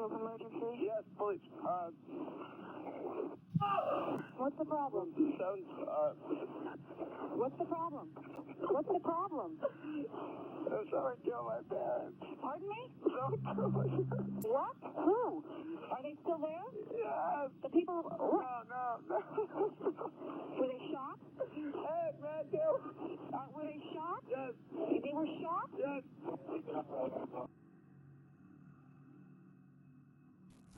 of emergency? Yes, please. What's the problem? What's the problem? What's the problem? Someone killed my parents. Pardon me? Someone killed my parents. What? Who? Are they still there? Yes. The people... What? No. Were they shot? Hey, man, dude. Were they shot? Yes. They were shot? Yes.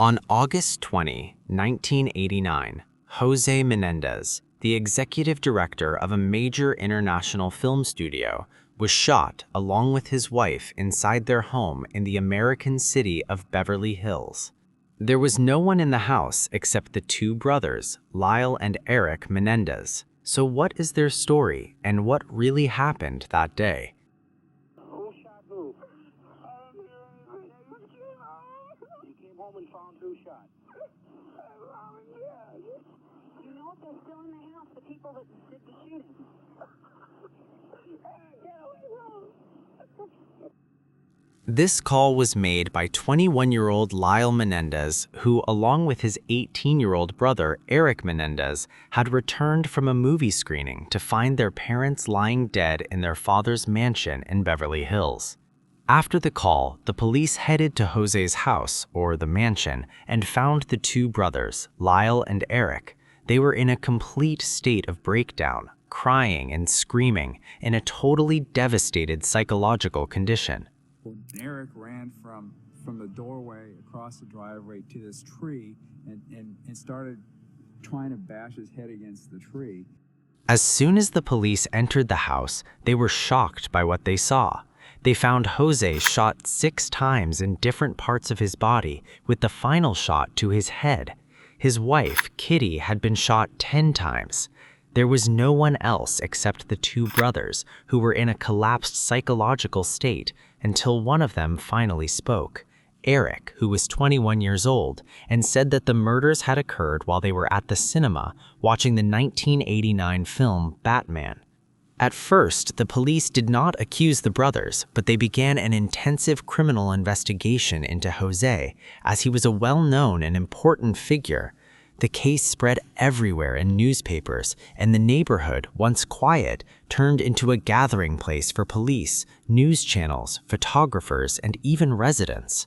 On August 20, 1989, Jose Menendez, the executive director of a major international film studio, was shot along with his wife inside their home in the American city of Beverly Hills. There was no one in the house except the two brothers, Lyle and Eric Menendez. So what is their story and what really happened that day? Who shot who? You came home and found who shot? You know if they're still in the house, the people that did the shooting. This call was made by 21-year-old Lyle Menendez, who, along with his 18-year-old brother, Eric Menendez, had returned from a movie screening to find their parents lying dead in their father's mansion in Beverly Hills. After the call, the police headed to Jose's house, or the mansion, and found the two brothers, Lyle and Eric. They were in a complete state of breakdown, crying and screaming, in a totally devastated psychological condition. Eric ran from the doorway across the driveway to this tree and started trying to bash his head against the tree. As soon as the police entered the house, they were shocked by what they saw. They found Jose shot 6 times in different parts of his body, with the final shot to his head. His wife, Kitty, had been shot 10 times. There was no one else except the two brothers, who were in a collapsed psychological state, until one of them finally spoke, Eric, who was 21 years old, and said that the murders had occurred while they were at the cinema watching the 1989 film Batman. At first, the police did not accuse the brothers, but they began an intensive criminal investigation into Jose, as he was a well-known and important figure. The case spread everywhere in newspapers, and the neighborhood, once quiet, turned into a gathering place for police, news channels, photographers, and even residents.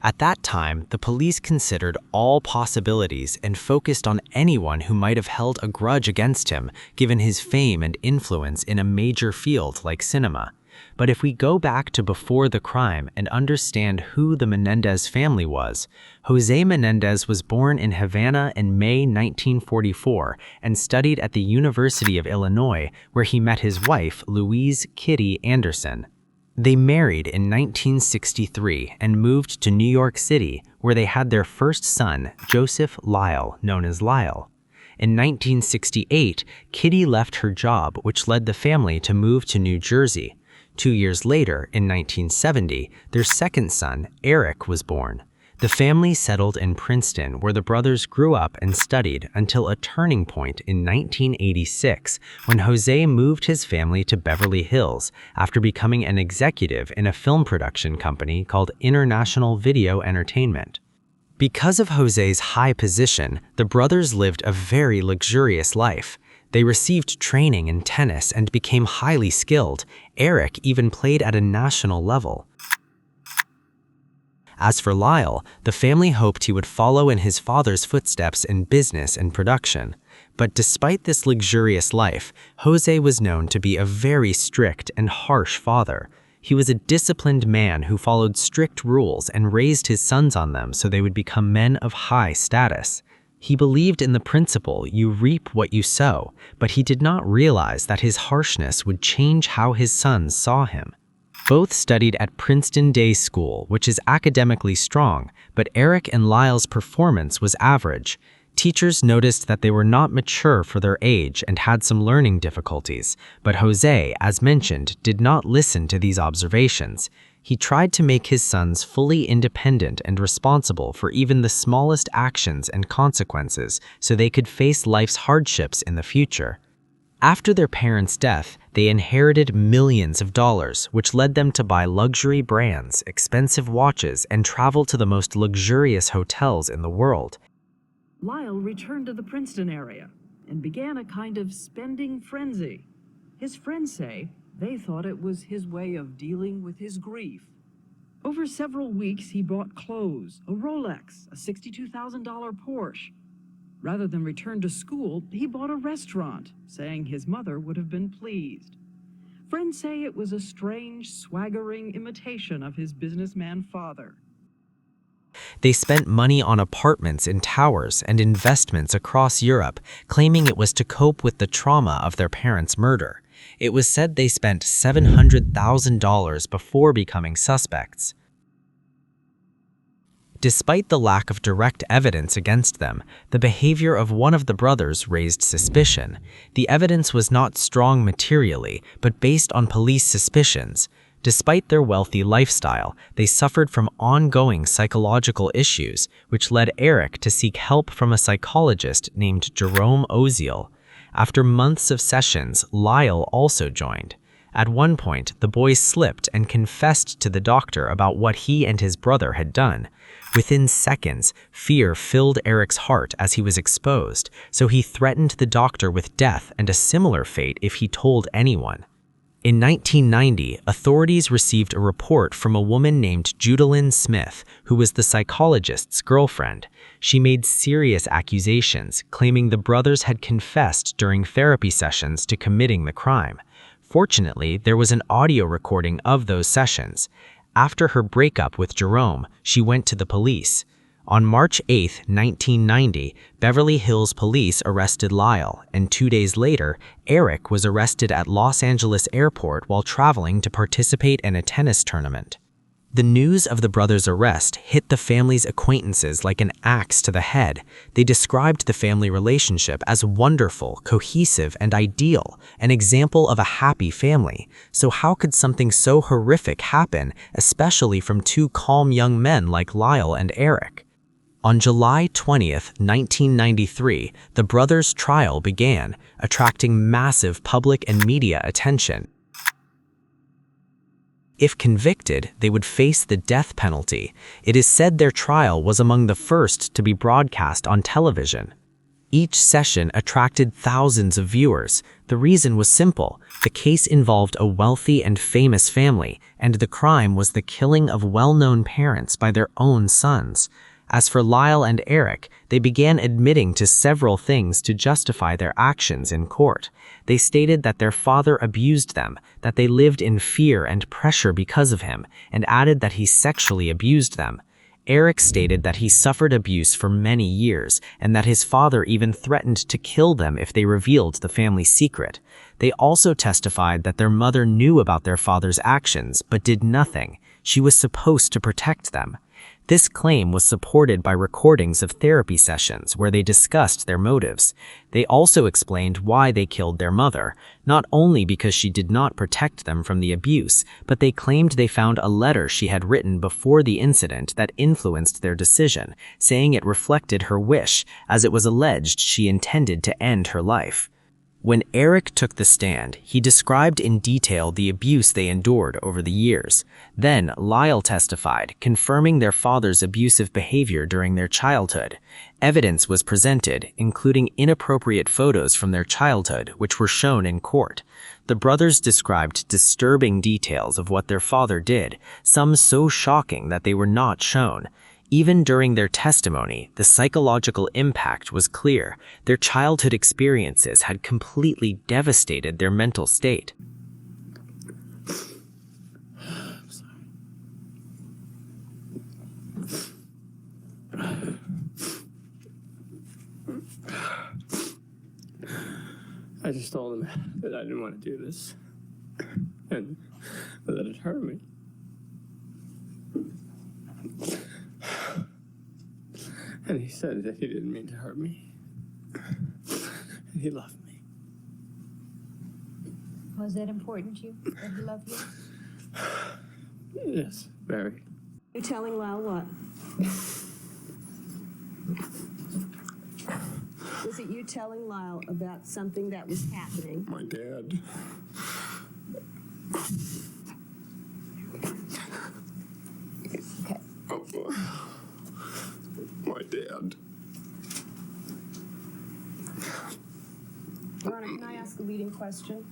At that time, the police considered all possibilities and focused on anyone who might have held a grudge against him, given his fame and influence in a major field like cinema. But if we go back to before the crime and understand who the Menendez family was, Jose Menendez was born in Havana in May 1944 and studied at the University of Illinois, where he met his wife, Louise "Kitty" Anderson. They married in 1963 and moved to New York City, where they had their first son, Joseph Lyle, known as Lyle. In 1968, Kitty left her job, which led the family to move to New Jersey. 2 years later, in 1970, their second son, Eric, was born. The family settled in Princeton, where the brothers grew up and studied until a turning point in 1986, when Jose moved his family to Beverly Hills after becoming an executive in a film production company called International Video Entertainment. Because of Jose's high position, the brothers lived a very luxurious life. They received training in tennis and became highly skilled. Eric even played at a national level. As for Lyle, the family hoped he would follow in his father's footsteps in business and production. But despite this luxurious life, Jose was known to be a very strict and harsh father. He was a disciplined man who followed strict rules and raised his sons on them so they would become men of high status. He believed in the principle, you reap what you sow, but he did not realize that his harshness would change how his sons saw him. Both studied at Princeton Day School, which is academically strong, but Eric and Lyle's performance was average. Teachers noticed that they were not mature for their age and had some learning difficulties, but Jose, as mentioned, did not listen to these observations. He tried to make his sons fully independent and responsible for even the smallest actions and consequences so they could face life's hardships in the future. After their parents' death, they inherited millions of dollars, which led them to buy luxury brands, expensive watches, and travel to the most luxurious hotels in the world. Lyle returned to the Princeton area and began a kind of spending frenzy. His friends say they thought it was his way of dealing with his grief. Over several weeks, he bought clothes, a Rolex, a $62,000 Porsche. Rather than return to school, he bought a restaurant, saying his mother would have been pleased. Friends say it was a strange, swaggering imitation of his businessman father. They spent money on apartments in towers and investments across Europe, claiming it was to cope with the trauma of their parents' murder. It was said they spent $700,000 before becoming suspects. Despite the lack of direct evidence against them, the behavior of one of the brothers raised suspicion. The evidence was not strong materially, but based on police suspicions. Despite their wealthy lifestyle, they suffered from ongoing psychological issues, which led Eric to seek help from a psychologist named Jerome Oziel. After months of sessions, Lyle also joined. At one point, the boy slipped and confessed to the doctor about what he and his brother had done. Within seconds, fear filled Eric's heart as he was exposed, so he threatened the doctor with death and a similar fate if he told anyone. In 1990, authorities received a report from a woman named Judalyn Smith, who was the psychologist's girlfriend. She made serious accusations, claiming the brothers had confessed during therapy sessions to committing the crime. Fortunately, there was an audio recording of those sessions. After her breakup with Jerome, she went to the police. On March 8, 1990, Beverly Hills police arrested Lyle, and 2 days later, Eric was arrested at Los Angeles Airport while traveling to participate in a tennis tournament. The news of the brothers' arrest hit the family's acquaintances like an axe to the head. They described the family relationship as wonderful, cohesive, and ideal, an example of a happy family. So how could something so horrific happen, especially from two calm young men like Lyle and Eric? On July 20, 1993, the brothers' trial began, attracting massive public and media attention. If convicted, they would face the death penalty. It is said their trial was among the first to be broadcast on television. Each session attracted thousands of viewers. The reason was simple. The case involved a wealthy and famous family, and the crime was the killing of well-known parents by their own sons. As for Lyle and Eric, they began admitting to several things to justify their actions in court. They stated that their father abused them, that they lived in fear and pressure because of him, and added that he sexually abused them. Eric stated that he suffered abuse for many years, and that his father even threatened to kill them if they revealed the family secret. They also testified that their mother knew about their father's actions, but did nothing. She was supposed to protect them. This claim was supported by recordings of therapy sessions where they discussed their motives. They also explained why they killed their mother, not only because she did not protect them from the abuse, but they claimed they found a letter she had written before the incident that influenced their decision, saying it reflected her wish, as it was alleged she intended to end her life. When Eric took the stand, he described in detail the abuse they endured over the years. Then, Lyle testified, confirming their father's abusive behavior during their childhood. Evidence was presented, including inappropriate photos from their childhood, which were shown in court. The brothers described disturbing details of what their father did, some so shocking that they were not shown. Even during their testimony, the psychological impact was clear. Their childhood experiences had completely devastated their mental state. I just told him that I didn't want to do this, and that it hurt me. And he said that he didn't mean to hurt me. And he loved me. Was that important to you, that he loved you? Yes, very. You're telling Lyle what? Was it you telling Lyle about something that was happening. My dad. Okay. Oh, my dad. Your Honor, can I ask a leading question?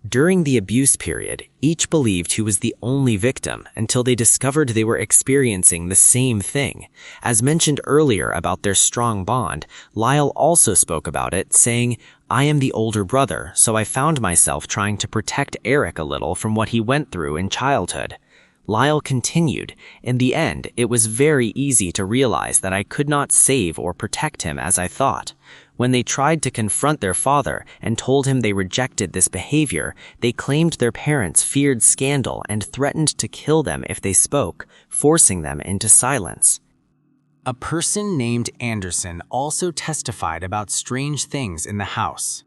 During the abuse period, each believed he was the only victim until they discovered they were experiencing the same thing. As mentioned earlier about their strong bond, Lyle also spoke about it, saying, "I am the older brother, so I found myself trying to protect Eric a little from what he went through in childhood." Lyle continued, "In the end, it was very easy to realize that I could not save or protect him as I thought. When they tried to confront their father and told him they rejected this behavior, they claimed their parents feared scandal and threatened to kill them if they spoke, forcing them into silence." A person named Anderson also testified about strange things in the house.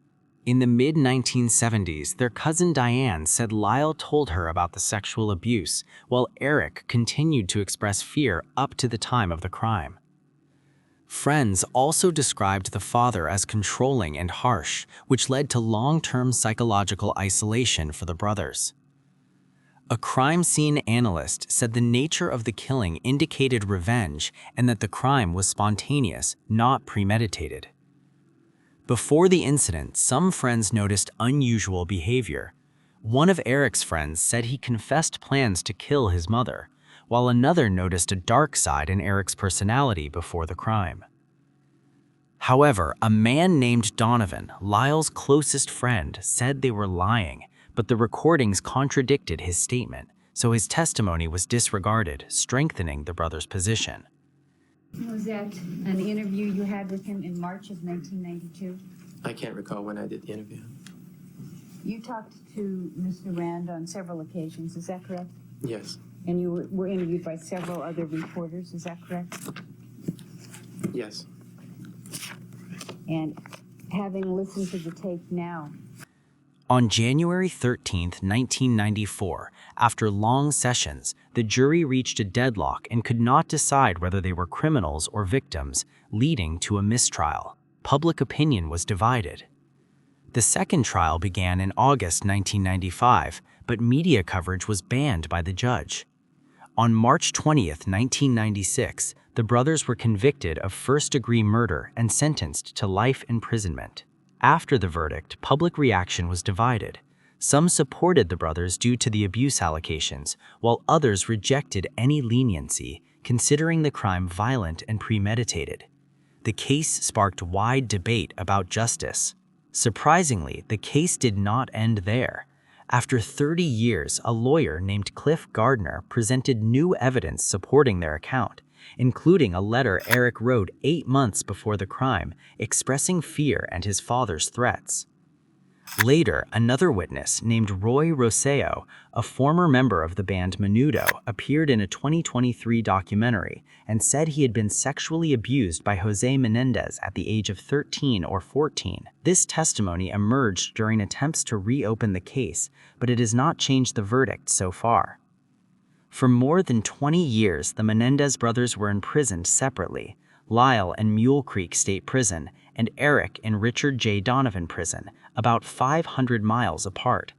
In the mid-1970s, their cousin Diane said Lyle told her about the sexual abuse, while Eric continued to express fear up to the time of the crime. Friends also described the father as controlling and harsh, which led to long-term psychological isolation for the brothers. A crime scene analyst said the nature of the killing indicated revenge and that the crime was spontaneous, not premeditated. Before the incident, some friends noticed unusual behavior. One of Eric's friends said he confessed plans to kill his mother, while another noticed a dark side in Eric's personality before the crime. However, a man named Donovan, Lyle's closest friend, said they were lying, but the recordings contradicted his statement, so his testimony was disregarded, strengthening the brothers' position. Was that an interview you had with him in March of 1992? I can't recall when I did the interview. You talked to Mr. Rand on several occasions, is that correct? Yes. And you were interviewed by several other reporters, is that correct? Yes. And having listened to the tape now, On January 13, 1994, after long sessions, the jury reached a deadlock and could not decide whether they were criminals or victims, leading to a mistrial. Public opinion was divided. The second trial began in August 1995, but media coverage was banned by the judge. On March 20, 1996, the brothers were convicted of first-degree murder and sentenced to life imprisonment. After the verdict, public reaction was divided. Some supported the brothers due to the abuse allegations, while others rejected any leniency, considering the crime violent and premeditated. The case sparked wide debate about justice. Surprisingly, the case did not end there. After 30 years, a lawyer named Cliff Gardner presented new evidence supporting their account, including a letter Eric wrote 8 months before the crime, expressing fear and his father's threats. Later, another witness named Roy Rosseo, a former member of the band Menudo, appeared in a 2023 documentary and said he had been sexually abused by Jose Menendez at the age of 13 or 14. This testimony emerged during attempts to reopen the case, but it has not changed the verdict so far. For more than 20 years, the Menendez brothers were imprisoned separately, Lyle in Mule Creek State Prison and Eric in Richard J. Donovan Prison, about 500 miles apart.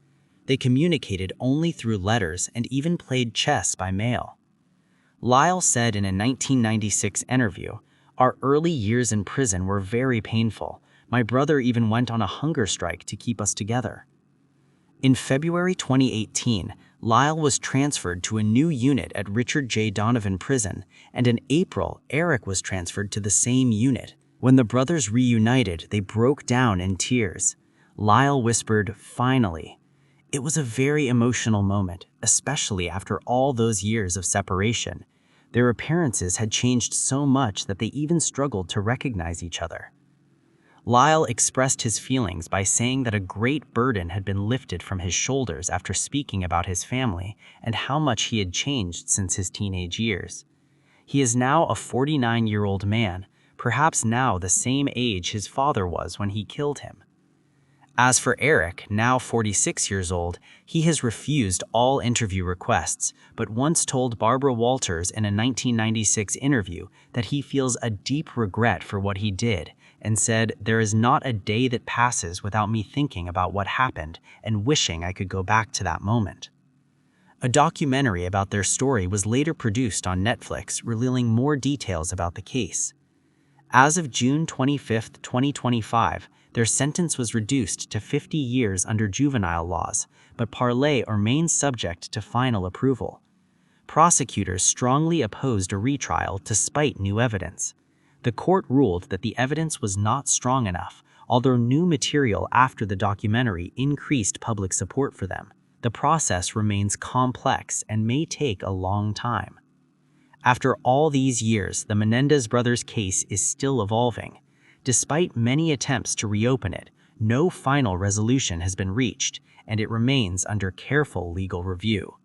They communicated only through letters and even played chess by mail. Lyle said in a 1996 interview, "Our early years in prison were very painful. My brother even went on a hunger strike to keep us together." In February 2018, Lyle was transferred to a new unit at Richard J. Donovan Prison, and in April, Eric was transferred to the same unit. When the brothers reunited, they broke down in tears. Lyle whispered, "Finally." It was a very emotional moment, especially after all those years of separation. Their appearances had changed so much that they even struggled to recognize each other. Lyle expressed his feelings by saying that a great burden had been lifted from his shoulders after speaking about his family and how much he had changed since his teenage years. He is now a 49-year-old man, perhaps now the same age his father was when he killed him. As for Eric, now 46 years old, he has refused all interview requests, but once told Barbara Walters in a 1996 interview that he feels a deep regret for what he did and said, "There is not a day that passes without me thinking about what happened and wishing I could go back to that moment." A documentary about their story was later produced on Netflix, revealing more details about the case. As of June 25, 2025, their sentence was reduced to 50 years under juvenile laws, but parley remains subject to final approval. Prosecutors strongly opposed a retrial despite new evidence. The court ruled that the evidence was not strong enough, although new material after the documentary increased public support for them. The process remains complex and may take a long time. After all these years, the Menendez brothers' case is still evolving. Despite many attempts to reopen it, no final resolution has been reached, and it remains under careful legal review.